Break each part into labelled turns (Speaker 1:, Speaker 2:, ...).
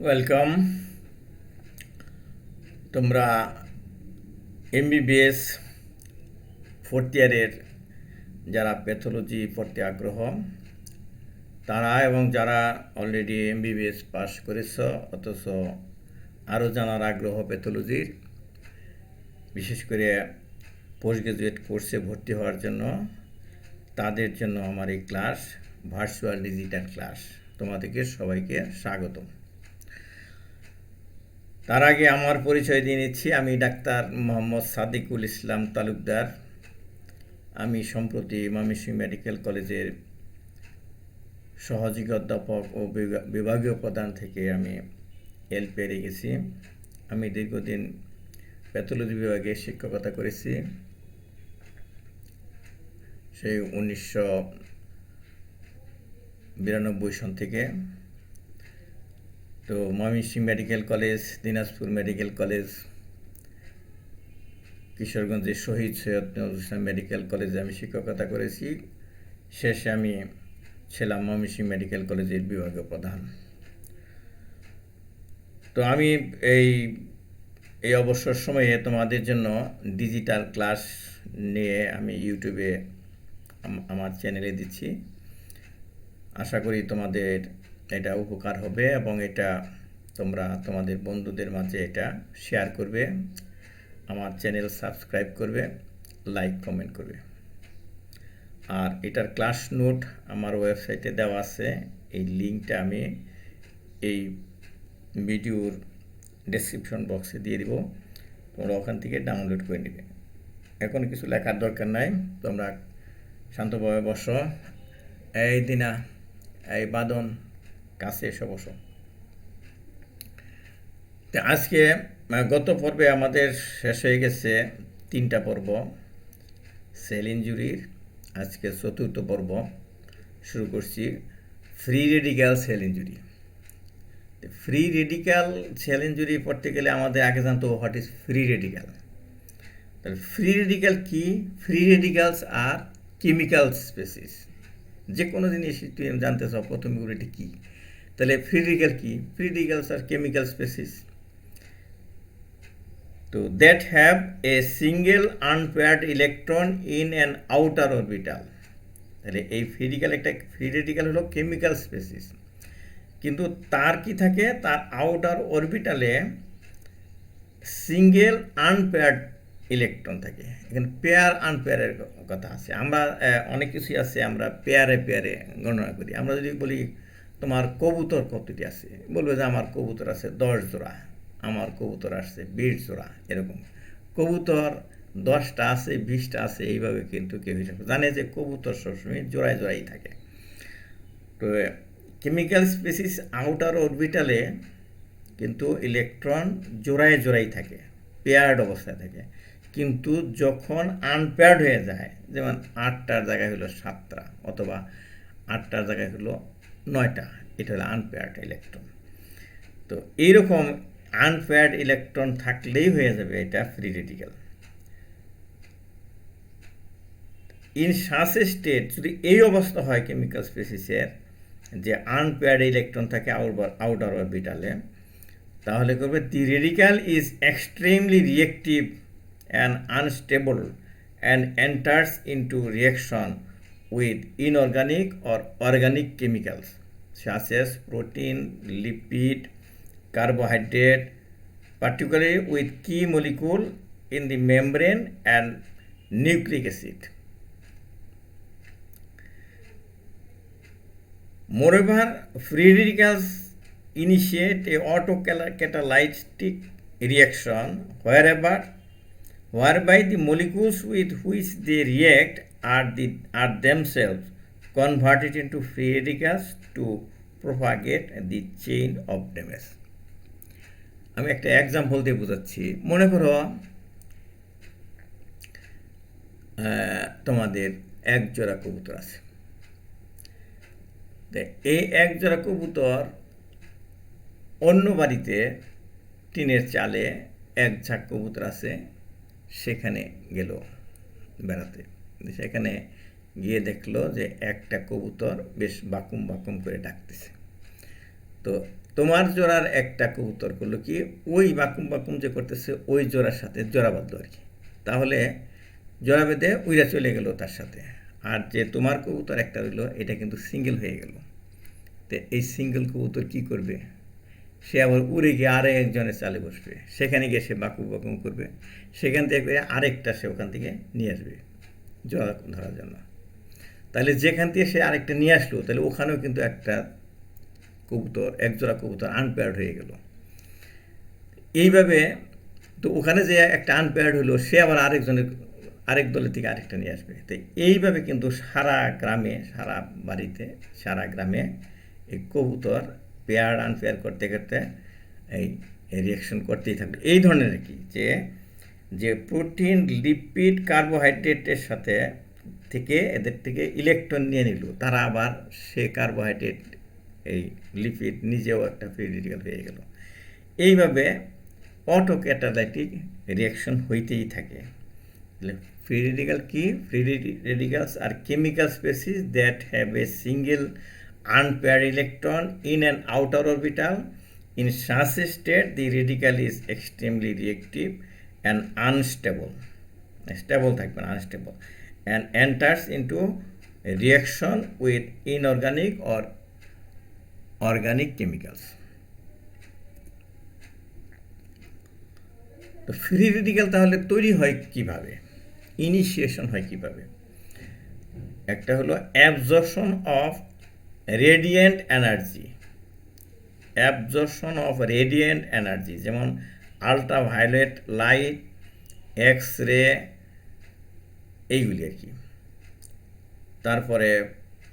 Speaker 1: Welcome. তোমরা MBBS fourth ইয়ারের যারা প্যাথোলজি পড়তে আগ্রহ তারা এবং যারা অলরেডি এমবিবিএস পাস করেছ অথচ আরও জানার আগ্রহ প্যাথোলজির, বিশেষ করে পোস্ট গ্রাজুয়েট কোর্সে ভর্তি হওয়ার জন্য, তাদের জন্য আমার এই ক্লাস, ভার্চুয়াল ডিজিটাল ক্লাস। তোমাদেরকে সবাইকে স্বাগতম। তার আগে আমার পরিচয় দিয়ে নিচ্ছি। আমি ডাক্তার মোহাম্মদ সাদিকুল ইসলাম তালুকদার। আমি সম্প্রতি ময়মনসিংহ মেডিকেল কলেজের সহযোগী অধ্যাপক ও বিভাগীয় প্রধান থেকে আমি এল পেয়ে গেছি। আমি দীর্ঘদিন প্যাথোলজি বিভাগে শিক্ষকতা করেছি, সেই 1992 সন থেকে। তো Mymensingh medical college, Dinajpur medical college, কিশোরগঞ্জের শহীদ সৈয়দ নজরুল ইসলাম মেডিকেল কলেজে আমি শিক্ষকতা করেছি। শেষে আমি ছিলাম ময়মনসিংহ মেডিকেল কলেজের বিভাগীয় প্রধান। তো আমি এই অবসর সময়ে তোমাদের জন্য ডিজিটাল ক্লাস নিয়ে আমি ইউটিউবে আমার চ্যানেলে দিচ্ছি। আশা করি তোমাদের এটা উপকার হবে এবং এটা তোমরা তোমাদের বন্ধুদের মাঝে এটা শেয়ার করবে, আমার চ্যানেল সাবস্ক্রাইব করবে, লাইক কমেন্ট করবে। আর এটার ক্লাস নোট আমার ওয়েবসাইটে দেওয়া আছে। এই লিঙ্কটা আমি এই ভিডিওর ডেসক্রিপশন বক্সে দিয়ে দিব, তোমরা ওখান থেকে ডাউনলোড করে নেবে। এখন কিছু লেখার দরকার নাই, তোমরা শান্তভাবে বসো। এই দিনা, এই বাদন, কাছে এসে বসো। তো আজকে গত পর্বে আমাদের শেষ হয়ে গেছে 3টা পর্ব সেল ইনজুরির। আজকে 4র্থ পর্ব শুরু করছি, free radical sell injury. Free radical sell injury পড়তে গেলে আমাদের আগে জানতে হবে হোয়াট ইজ ফ্রি রেডিক্যাল। তাহলে ফ্রি রেডিক্যাল কি? Free radicals are chemical species. যে কোনো জিনিস তুই জানতে চাও প্রথমে এটি কী, তাহলে ফ্রি রেডিক্যাল কি? Free radicals are chemical species তো that have a single unpaired electron in an outer orbital. তাহলে এই ফ্রি রেডিক্যাল হলো কেমিক্যাল স্পেসিস, কিন্তু তার কি থাকে? তার আউটার অরবিটালে সিঙ্গেল আনপেয়ার্ড ইলেকট্রন থাকে। এখানে পেয়ার আনপেয়ারের কথা আছে। আমরা অনেক কিছুই আছে আমরা পেয়ারে গণনা করি। আমরা যদি বলি তোমার কবুতর কতটি আছে, বলবে যে আমার কবুতর আছে 10 জোড়া, আমার কবুতর আসছে 20 জোড়া। এরকম কবুতর 10টা আছে, 20টা আছে, এইভাবে কিন্তু কেউ হিসাব জানে যে কবুতর সবসময় জোড়ায় জোড়াই থাকে। তো কেমিক্যাল স্পেসিস আউটার অরবিটালে কিন্তু ইলেকট্রন জোড়ায় জোড়াই থাকে, পেয়ার্ড অবস্থায় থাকে। কিন্তু যখন আনপেয়ার্ড হয়ে যায়, যেমন 8টার জায়গায় হলো 7টা অথবা 8টার জায়গায় হলো 9টা, এটা হলো আনপেয়ার্ড ইলেকট্রন। তো এইরকম আনপেয়ার্ড ইলেকট্রন থাকলেই হয়ে যাবে এটা free radical. In such a state, যদি এই অবস্থা হয় কেমিক্যাল স্পেসিসের যে আনপেয়ার্ড ইলেকট্রন থাকে আউটার অরবিটালে, তাহলে করবে the radical is extremely reactive and unstable and enters into reaction with inorganic or organic chemicals such as protein, lipid, carbohydrate, particularly with key molecule in the membrane and nucleic acid. Moreover, free radicals initiate a autocatalytic reaction whereby the molecules with which they react are themselves converted into free radicals to propagate the chain of damage. আমি একটা example দিয়ে বোঝাচ্ছি। মনে করো তোমাদের 1 জোড়া কবুতর আছে। এই 1 জোড়া কবুতর অন্য বাড়িতে টিনের চালে 1 ঝাঁক কবুতর আছে, সেখানে গেল বেড়াতে। সেখানে গিয়ে দেখলো যে একটা কবুতর বেশ বাকুম বাকুম করে ডাকতেছে। তো তোমার জোড়ার একটা কবুতর করলো কি ওই বাকুম বাকুম যে করতেছে ওই জোড়ার সাথে জোড়াবদ্ধ আর কি, তাহলে জোড়া বেঁধে উইরা চলে গেল তার সাথে। আর যে তোমার কবুতর একটা রইলো এটা কিন্তু সিঙ্গেল হয়ে গেল। তো এই সিঙ্গেল কবুতর কি করবে, সে আবার উড়ে গিয়ে আরেক একজনের চালে বসবে, সেখানে গিয়ে সে বাকুম বাকুম করবে, সেখান থেকে করে আরেকটা সে ওখান থেকে নিয়ে আসবে জোড়া ধরার জন্য। তাহলে যেখান থেকে সে আরেকটা নিয়ে আসলো তাহলে ওখানেও কিন্তু একটা কবুতর একজোড়া কবুতর আনপেয়ার্ড হয়ে গেল। এইভাবে তো ওখানে যে একটা আনপেয়ার্ড হলো সে আবার আরেক দলের থেকে আরেকটা নিয়ে আসবে। তো এইভাবে কিন্তু সারা গ্রামে সারা বাড়িতে সারা গ্রামে এই কবুতর পেয়ার আনপেয়ার করতে করতে এই রিয়াকশন করতেই থাকবে। এই ধরনের কি যে যে প্রোটিন লিপিড কার্বোহাইড্রেটের সাথে থেকে এদের থেকে ইলেকট্রন নিয়ে নিল, তারা আবার সে কার্বোহাইড্রেট এই লিপিড নিজেও একটা ফ্রি রেডিক্যাল হয়ে গেল। এইভাবে অটো ক্যাটালাইটিক রিয়াকশন হইতেই থাকে। ফ্রি রেডিক্যাল কি? Free radicals are chemical species that have a single unpaired electron in an outer orbital. In such a state, the radical is extremely reactive and unstable. Stable থাকবে না, unstable, and enters into a reaction with inorganic or organic chemicals. তো free radical তাহলে তৈরি হয় কিভাবে, initiation হয় কিভাবে? একটা হলো absorption of radiant energy, absorption of radiant energy, যেমন আল্ট্রাভায়োলেট লাইট, এক্স রে, এইগুলি আর কি। তারপরে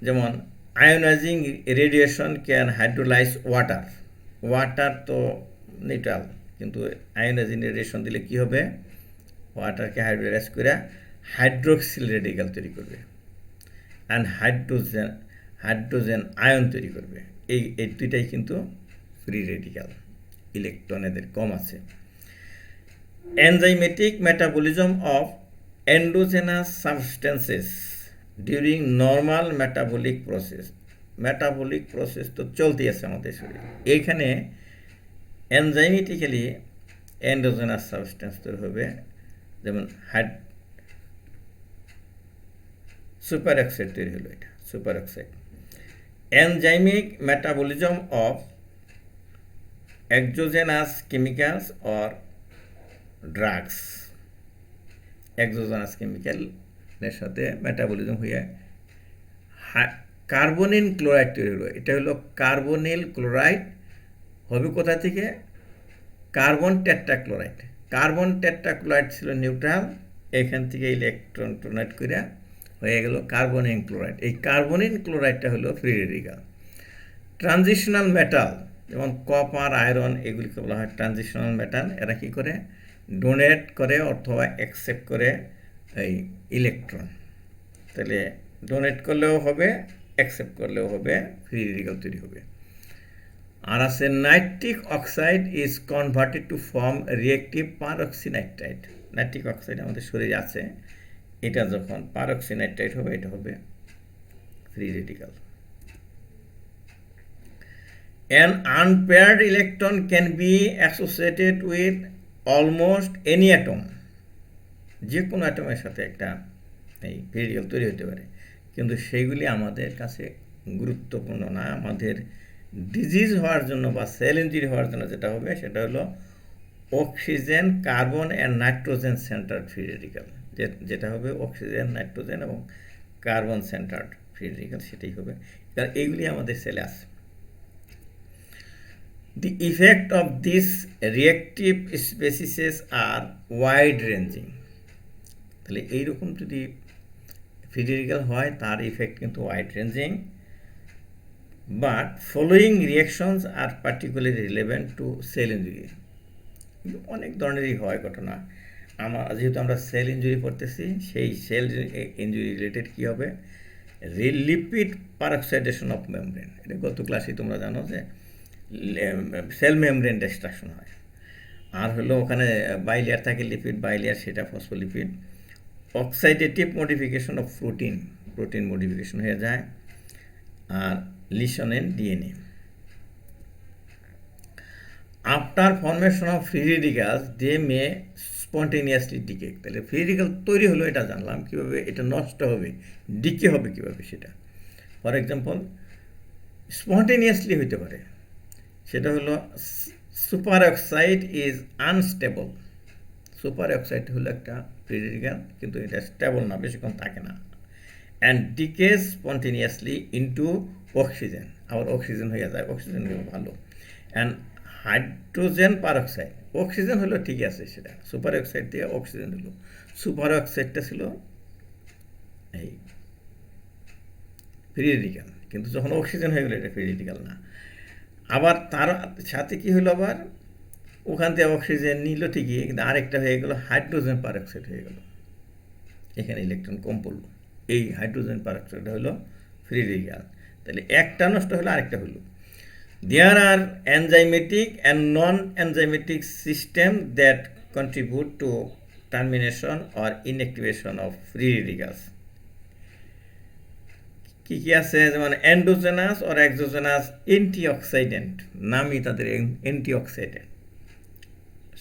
Speaker 1: যেমন ionising radiation can hydrolyse water, water তো নিউট্রাল, কিন্তু আয়োনাইজিং রেডিয়েশন দিলে কি হবে, ওয়াটারকে হাইড্রোলাইজ করে হাইড্রোক্সিল রেডিক্যাল তৈরি করবে, অ্যান্ড হাইড্রোজেন আয়ন তৈরি করবে। এই দুইটাই কিন্তু ফ্রি রেডিক্যাল, ইলেকট্রন এদের কম আছে। Enzymatic metabolism of endogenous substances during normal metabolic process, metabolic process তো চলতেই আছে আমাদের শরীরে, এইখানে এনজাইমেটিক্যালি এন্ডোজেনাস সাবস্টেন্স তৈরি হবে, যেমন সুপার অক্সাইড তৈরি হলো, এটা superoxide. Enzymic metabolism of exogenous chemicals or drugs, exogenous chemical এর সাথে মেটাবলিজম হয়ে কার্বনিল ক্লোরাইড তৈরি হলো। এটা হলো কার্বনিল ক্লোরাইড, হবে কোথা থেকে, কার্বন টেট্রাক্লোরাইড। কার্বন টেট্রাক্লোরাইড ছিল নিউট্রাল, এখান থেকে ইলেকট্রন ডোনেট করে হয়ে গেল কার্বনিল ক্লোরাইড। এই কার্বনিল ক্লোরাইডটা হলো ফ্রি রেডিক্যাল। ট্রানজিশনাল মেটাল যেমন কপার, আয়রন, এগুলিকে বলা হয় ট্রানজিশনাল মেটাল। এরা কী করে, ডোনেট করে অথবা অ্যাকসেপ্ট করে এই ইলেকট্রন। তাহলে ডোনেট করলেও হবে, অ্যাকসেপ্ট করলেও হবে, ফ্রি রেডিক্যাল তৈরি হবে। আর আছে nitric oxide is converted to form reactive peroxynitrite. Nitric oxide আমাদের শরীরে আছে, এটা যখন পারঅক্সিনাইট্রাইড হবে এটা হবে free radical. An unpaired electron can be associated with almost any atom, যে কোনো অ্যাটমের সাথে একটা এই ফ্রি রেডিক্যাল তৈরি হতে পারে, কিন্তু সেইগুলি আমাদের কাছে গুরুত্বপূর্ণ না। আমাদের ডিজিজ হওয়ার জন্য বা সেল ইঞ্জুরি হওয়ার জন্য যেটা হবে সেটা হলো oxygen, carbon and nitrogen centred free radical, যেটা হবে অক্সিজেন, নাইট্রোজেন এবং কার্বন সেন্টার্ড ফ্রি রেডিক্যাল, সেটাই হবে, কারণ এইগুলি আমাদের সেলে আছে। The effect of these reactive species are wide ranging. তাহলে এইরকম যদি ফ্রি রেডিক্যাল হয় তার ইফেক্ট কিন্তু wide ranging, but following reactions are particularly relevant to cell injury. কিন্তু অনেক ধরনেরই হয় ঘটনা, যেহেতু আমরা সেল ইঞ্জুরি পড়তেছি, সেই সেল ইঞ্জুরি রিলেটেড কী হবে, লিপিড পারঅক্সাইডেশন অফ মেমব্রেন। এটা গত ক্লাসে তোমরা জানো যে সেল মেমব্রেন ডিস্ট্রাকশন হয়। আর হলো ওখানে বাইলেয়ার থাকে লিপিড, বাইলেয়ার সেটা phospholipid. Oxidative modification of protein modification হয়ে যায়। আর lesion in DNA, after formation of free radicals they may spontaneously decay. তাহলে ফ্রি রেডিক্যাল তৈরি হলো এটা জানলাম, কীভাবে এটা নষ্ট হবে, ডিকে হবে কীভাবে সেটা। ফর এক্সাম্পল স্পন্টেনিয়াসলি হইতে পারে, সেটা হলো super oxide is unstable. Super oxide হলো একটা ফ্রি রেডিক্যাল, কিন্তু এটা স্টেবল না, বেশিক্ষণ থাকে না। অ্যান্ড ডিকেজ স্পন্টেনিয়াসলি ইন্টু অক্সিজেন, আবার অক্সিজেন হয়ে যায়, অক্সিজেন হলো ভালো। অ্যান্ড হাইড্রোজেন পারঅক্সাইড, অক্সিজেন হলো ঠিক আছে, সেটা সুপার অক্সাইড দিয়ে অক্সিজেন হলো। সুপার অক্সাইডটা ছিল এই ফ্রি রেডিক্যাল, কিন্তু যখন অক্সিজেন হয়ে গেলো এটা ফ্রি রেডিক্যাল না। আবার তার সাথে কি হলো, আবার ওখান থেকে অক্সিজেন নিল ঠিকই, কিন্তু আরেকটা হয়ে গেলো হাইড্রোজেন পারঅক্সাইড হয়ে গেল, এখানে ইলেকট্রন কম পড়লো। এই হাইড্রোজেন পারঅক্সাইড হলো ফ্রি রেডিক্যাল। তাহলে একটা নষ্ট হলো, আরেকটা হলো। There are enzymatic and non-enzymatic systems that contribute to termination or inactivation of free radicals. কি কি আছে, যেমন এন্ডোজেনাস অর এক্সোজেনাস অ্যান্টিঅক্সিডেন্ট, নামই তাদের antioxidant,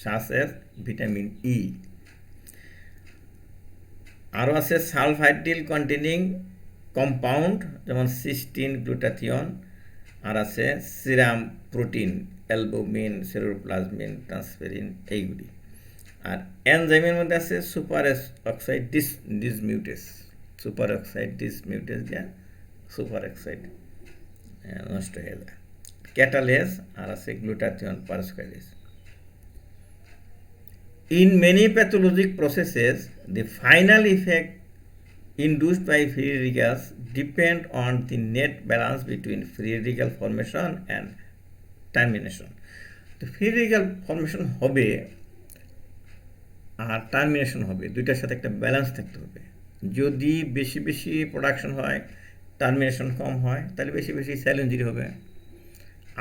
Speaker 1: such as vitamin E. আরও আছে সালফাইডিল কন্টেনিং কম্পাউন্ড, যেমন সিস্টিন, গ্লুটাথিয়ন। আর আছে সিরাম প্রোটিন, অ্যালবুমিন, সেরোপ্লাজমিন, ট্রান্সফেরিন, এইগুলি। আর এনজাইমের মধ্যে আছে সুপার অক্সাইড ডিসমিউটেস, সুপার অক্সাইড ডিসমিউটেস দিয়ে সুপার অক্সাইড নষ্ট হয়ে যায়। ক্যাটালেজ আর আছে glutathione পারস্কাইলেজ। In many pathologic processes, the final effect induced by free radicals depend on the net balance between free radical formation and termination. তো ফ্রি রেডিক্যাল ফর্মেশন হবে আর termination হবে, দুইটার সাথে একটা ব্যালেন্স থাকতে হবে। যদি বেশি বেশি প্রোডাকশন হয়, টার্মিনেশন কম হয়, তাহলে বেশি বেশি সেল ইনজুরি হবে।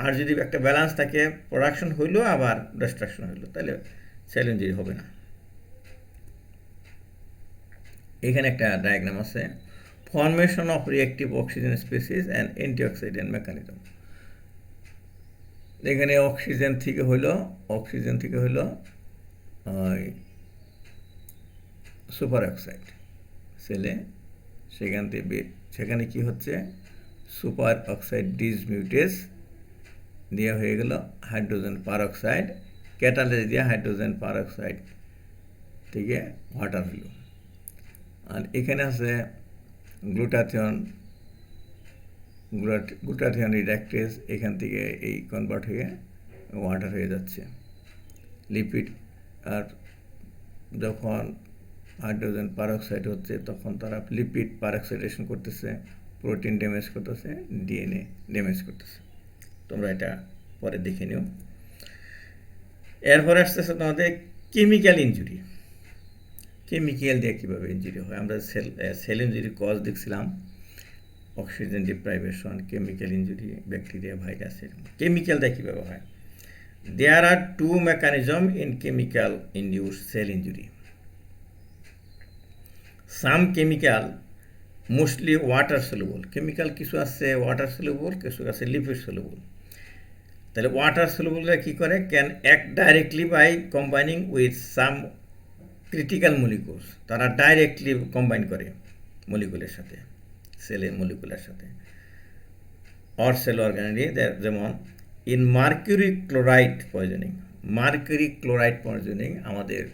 Speaker 1: আর যদি একটা ব্যালেন্স থাকে, প্রোডাকশন হইলো আবার ডিস্ট্রাকশন হইলো, তাহলে সেল ইনজুরি হবে না। এখানে একটা ডায়াগ্রাম আছে, formation of reactive oxygen species and antioxidant mechanism. এখানে অক্সিজেন থেকে হইলো সুপার অক্সাইড সেলে, সেখানে কি হচ্ছে, সুপার অক্সাইড ডিসমিউটেস দিয়ে হয়ে গেল হাইড্রোজেন পারঅক্সাইড, ক্যাটালেজ দিয়ে হাইড্রোজেন পারঅক্সাইড থেকে ওয়াটার হইল। আর এখানে আছে গ্লুটাথিয়ন রিডাক্টেজ, এখান থেকে এই কনভার্ট হয়ে ওয়াটার হয়ে যাচ্ছে লিপিড। আর যখন হাইড্রোজেন পারঅক্সাইড হচ্ছে, তখন তারা লিপিড পারঅক্সাইডেশন করতেছে, প্রোটিন ড্যামেজ করতেছে, ডিএনএ ড্যামেজ করতেছে। তোমরা এটা পরে দেখে নিও। এরপরে আসতেছে তোমাদের কেমিক্যাল ইনজুরি। কেমিক্যাল দিয়ে কীভাবে ইনজুরি হয়, আমরা সেল ইনজুরি কজ দেখছিলাম, oxygen deprivation, chemical injury, bacteria, virus. Chemical দিয়ে কীভাবে হয়, there are two mechanism in chemical induced cell injury. Some chemical mostly water soluble, chemical কিছু আছে ওয়াটার সলুবল, কিছু আছে লিপিড সলুবল। তাহলে ওয়াটার সলুবলরা কী করে, can act directly by combining with some critical molecules, তারা ডাইরেক্টলি কম্বাইন করে মলিকুলের সাথে, সেলের মলিকুলের সাথে। অর সেল অর্গানিজে, যেমন in mercury chloride poisoning, mercury chloride poisoning আমাদের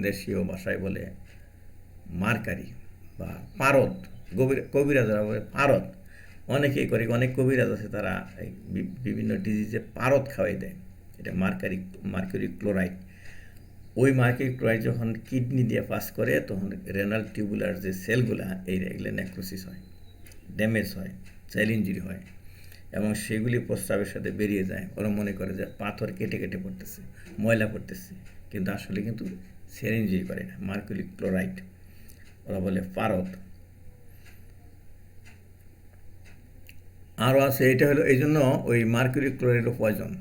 Speaker 1: দেশীয় ভাষায় বলে মার্কারি বা পারদ, কবিরাজরা বলে পারদ, অনেকেই করে, অনেক কবিরাজ আছে তারা বিভিন্ন ডিজিজে পারদ খাওয়াই দেয়, এটা মার্কিউরি ক্লোরাইড। ওই মার্কিউরি ক্লোরাইড যখন কিডনি দিয়ে পাস করে, তখন রেনাল টিউবুলার যে সেলগুলা এগুলো নেক্রোসিস হয়, ড্যামেজ হয়, সেল ইনজুরি হয়, এবং সেগুলি প্রস্রাবের সাথে বেরিয়ে যায়। ওরা মনে করে যে পাথর কেটে কেটে পড়তেছে, ময়লা পড়তেছে, কিন্তু আসলে কিন্তু সেল ইনজুরি করে না, মার্কিউরি ক্লোরাইড, ওরা বলে পারদ। আরও আছে, এটা হলো এই জন্য ওই মার্কিউরি ক্লোরাইড পয়জন।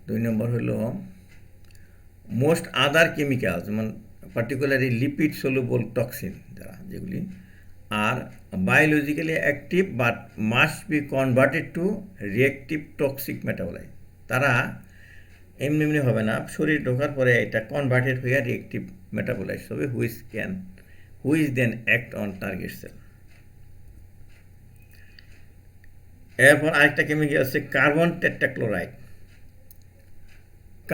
Speaker 1: 2 নম্বর হলো মোস্ট আদার কেমিক্যাল, যেমন পার্টিকুলারলি লিপিড সলুবল টক্সিন, যারা যেগুলি are biologically active but must be converted to reactive toxic metabolite, তারা এমনি এমনি হবে না, শরীর ঢোকার পরে এটা কনভার্টেড হয়ে রিয়েক্টিভ মেটাবোলাইজ হবে which then act on target cell. এরপর আরেকটা কেমিক্যাল আছে carbon tetrachloride.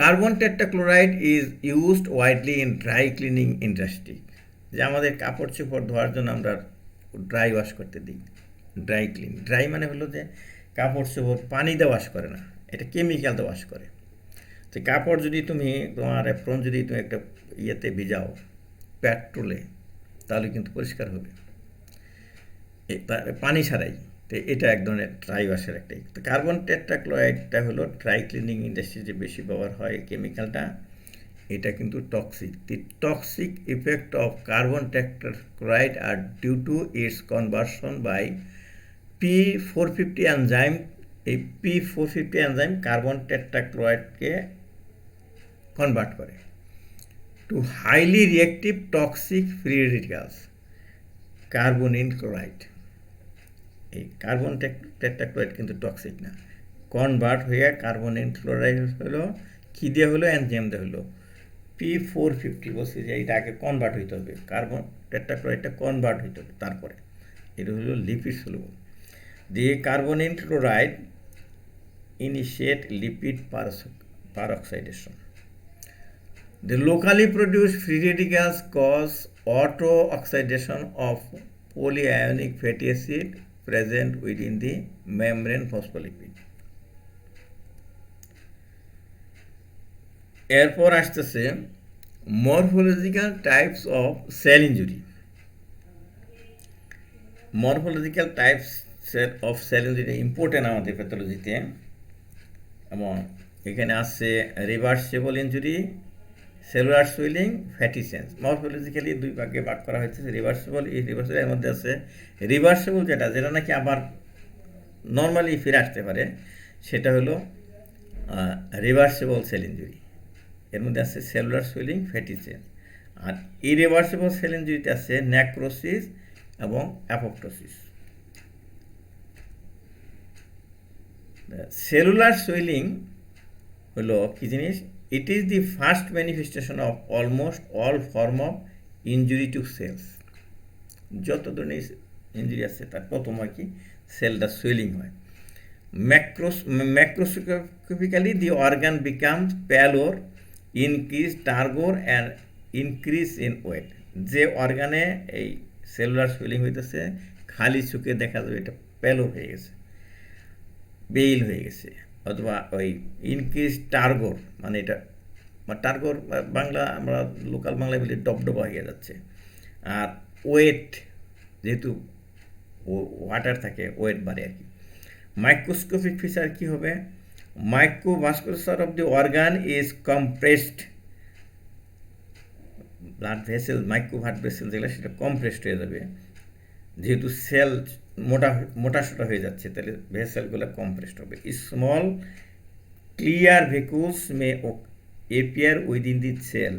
Speaker 1: Carbon tetrachloride is used widely in dry cleaning industry, যে আমাদের কাপড় চোপড় ধোয়ার জন্য আমরা ড্রাই ওয়াশ করতে দিই, ড্রাই ক্লিন। ড্রাই মানে হলো যে কাপড় চোপড় পানি দিয়ে ওয়াশ করে না, এটা কেমিক্যাল দিয়ে ওয়াশ করে। তো কাপড় যদি তুমি তোমার অ্যাপ্রন যদি তুমি একটা ইয়েতে ভিজাও পেট্রোলে, তাহলে কিন্তু পরিষ্কার হবে পানি ছাড়াই। তো এটা এক ধরনের ড্রাই ওয়াশের একটাই। তো কার্বন টেট্রাক্লোরাইডটা হলো ড্রাই ক্লিনিং ইন্ডাস্ট্রিতে বেশি ব্যবহার হয় কেমিক্যালটা, এটা কিন্তু toxic. The toxic effect of carbon tetrachloride are due to its conversion by P450 enzyme. এই P450 এনজাইম কার্বন টেট্রাক্লোরাইডকে কনভার্ট করে to highly reactive toxic free radicals carbonyl chloride. এই কার্বন টেট্রাক্লোরাইড কিন্তু টক্সিক না, কনভার্ট হয়ে carbonyl chloride হলো কী দিয়ে হলো, এনজাইম দিয়ে হলো P450। বলছি যে এটা আগে কনভার্ট হইতে হবে, কার্বন টেট্রাক্লোরাইডটা কনভার্ট হইতে হবে, তারপরে এটা হলো লিপিড সলুবল। দিয়ে carbonyl chloride initiate lipid peroxidation. The locally produced free radicals cause auto-oxidation of polyionic fatty acid present within the membrane phospholipid. এরপর আসতেছে morphological types of cell injury. Morphological types of cell injury important আমাদের প্যাথোলজিতে, এবং এখানে আসছে reversible injury, cellular swelling, fatty change. Morphologically দুই ভাগে ভাগ করা হয়েছে, রিভার্সিবল। এই রিভার্সিবল এর মধ্যে আছে রিভার্সিবল যেটা নাকি আবার নর্মালি ফিরে আসতে পারে, সেটা হলো রিভার্সিবল সেল ইঞ্জুরি। এর মধ্যে আছে সেলুলার সুইলিং, ফ্যাটি চেঞ্জ। আর ইরিভার্সিবল সেল ইঞ্জুরিতে আছে নেক্রোসিস এবং অ্যাপোপ্টোসিস। সেলুলার সুইলিং হলো কি জিনিস? It is the first manifestation of almost all form of injury to cells. যত ধরনের ইঞ্জুরি আছে তার প্রথম হয় কি, সেলটা সুইলিং হয়। Macroscopically the organ becomes pallor, increase turgor and increase in weight. যে অর্গানে এই সেলুলার সুইলিং হইতেছে, খালি চোখে দেখা যাবে এটা প্যালোর হয়ে গেছে, বেইল হয়ে গেছে, অথবা ওই ইনক্রিজ টার্গোর, মানে এটা টার্গোর বাংলা আমরা লোকাল বাংলায় বলি ডবডবা হয়ে যাচ্ছে। আর ওয়েট, যেহেতু ওয়াটার থাকে, ওয়েট বাড়ে আর কি। মাইক্রোস্কোপিক ফিচার কি হবে? Microvascular of the organ is compressed. Blood vessel, মাইক্রোভাট ভেসেল যেগুলো, সেটা কম্প্রেসড হয়ে যাবে। যেহেতু সেল মোটাসোটা হয়ে যাচ্ছে, তাহলে ভেসেলগুলো কম্প্রেসড হবে। Small clear vacuoles may appear within the cell.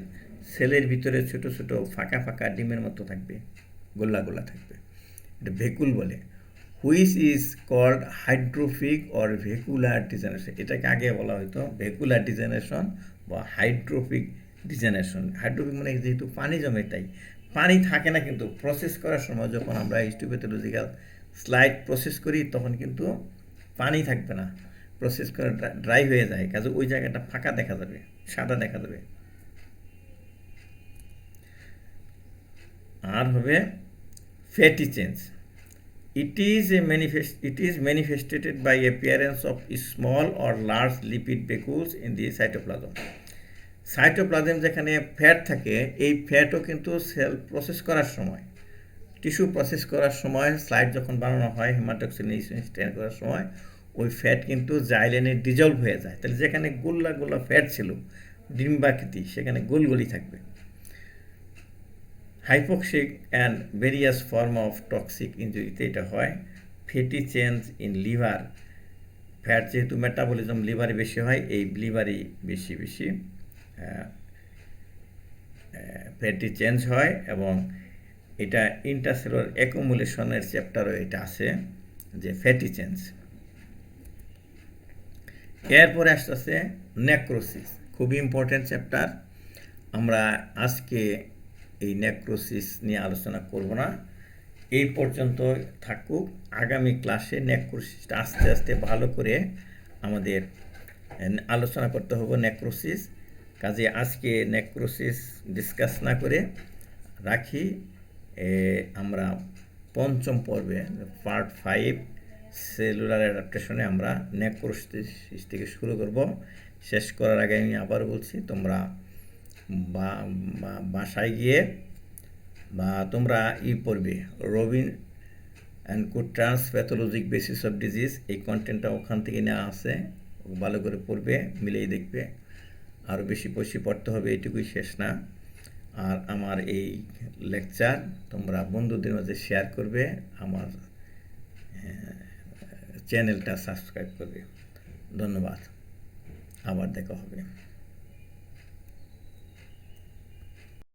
Speaker 1: সেলের ভিতরে ছোট ছোট ফাঁকা ফাঁকা ডিমের মতো থাকবে, গোল্লা গোল্লা থাকবে, এটা ভেকুল বলে। Which is called hydropic or vacuolar degeneration. এটাকে আগে বলা হতো ভেকুলার ডিজেনারেশন বা হাইড্রোফিক ডিজেনারেশন। হাইড্রোফিক মানে যেহেতু পানি জমে, তাই পানি থাকে না, কিন্তু প্রসেস করার সময় যখন আমরা হিস্টোপ্যাথোলজিক্যাল স্লাইড প্রসেস করি, তখন কিন্তু পানি থাকবে না, প্রসেস করে ড্রাই হয়ে যায়, কাজে ওই জায়গাটা ফাঁকা দেখা যাবে, সাদা দেখা যাবে। আর হবে fatty change. It is manifested by appearance of small or large lipid vacuoles in the cytoplasm. Cytoplasm যেখানে ফ্যাট থাকে, এই ফ্যাটও কিন্তু সেল প্রসেস করার সময়, টিস্যু প্রসেস করার সময়, স্লাইড যখন বানানো হয়, হেমাটোক্সিনেশন স্ট্যান্ড করার সময়, ওই ফ্যাট কিন্তু জাইলেনে ডিজলভ হয়ে যায়। তাহলে যেখানে গোল্লা গোল্লা ফ্যাট ছিল, ডিম্বাকৃতি, সেখানে গোলগলি থাকবে। Hypoxic and various form of toxic ইঞ্জুরিতে এটা হয়। Fatty change in liver, fat যেহেতু মেটাবলিজম লিভারে বেশি হয়, এই লিভারই বেশি বেশি ফ্যাটি চেঞ্জ হয়, এবং এটা ইন্টারসেলুলার অ্যাকুমুলেশনের চ্যাপ্টারও এটা আছে, যে ফ্যাটি চেঞ্জ। এরপরে আসতেছে নেক্রোসিস, খুবই ইম্পর্টেন্ট চ্যাপ্টার। আমরা আজকে এই নেক্রোসিস নিয়ে আলোচনা করব না, এই পর্যন্ত থাকুক। আগামী ক্লাসে নেক্রোসিসটা আস্তে আস্তে ভালো করে আমাদের আলোচনা করতে হবে নেক্রোসিস। কাজে আজকে নেক্রোসিস ডিসকাস না করে রাখি, আমরা পঞ্চম পর্বে পার্ট 5 সেলুলার অ্যাডাপ্টেশনে আমরা নেক্রোসিস থেকে শুরু করব। শেষ করার আগে আমি আবার বলছি, তোমরা বাসায় গিয়ে বা তোমরা পড়বে Robbins and Cotran's pathologic basis of disease, এই কন্টেন্টটা ওখান থেকে নেওয়া আছে, ভালো করে পড়বে, মিলেই দেখবে। আরও বেশি পড়তে হবে, এইটুকুই শেষ না। আর আমার এই লেকচার তোমরা বন্ধুদের মাঝে শেয়ার করবে, আমার চ্যানেলটা সাবস্ক্রাইব করবে। ধন্যবাদ, আবার দেখা হবে।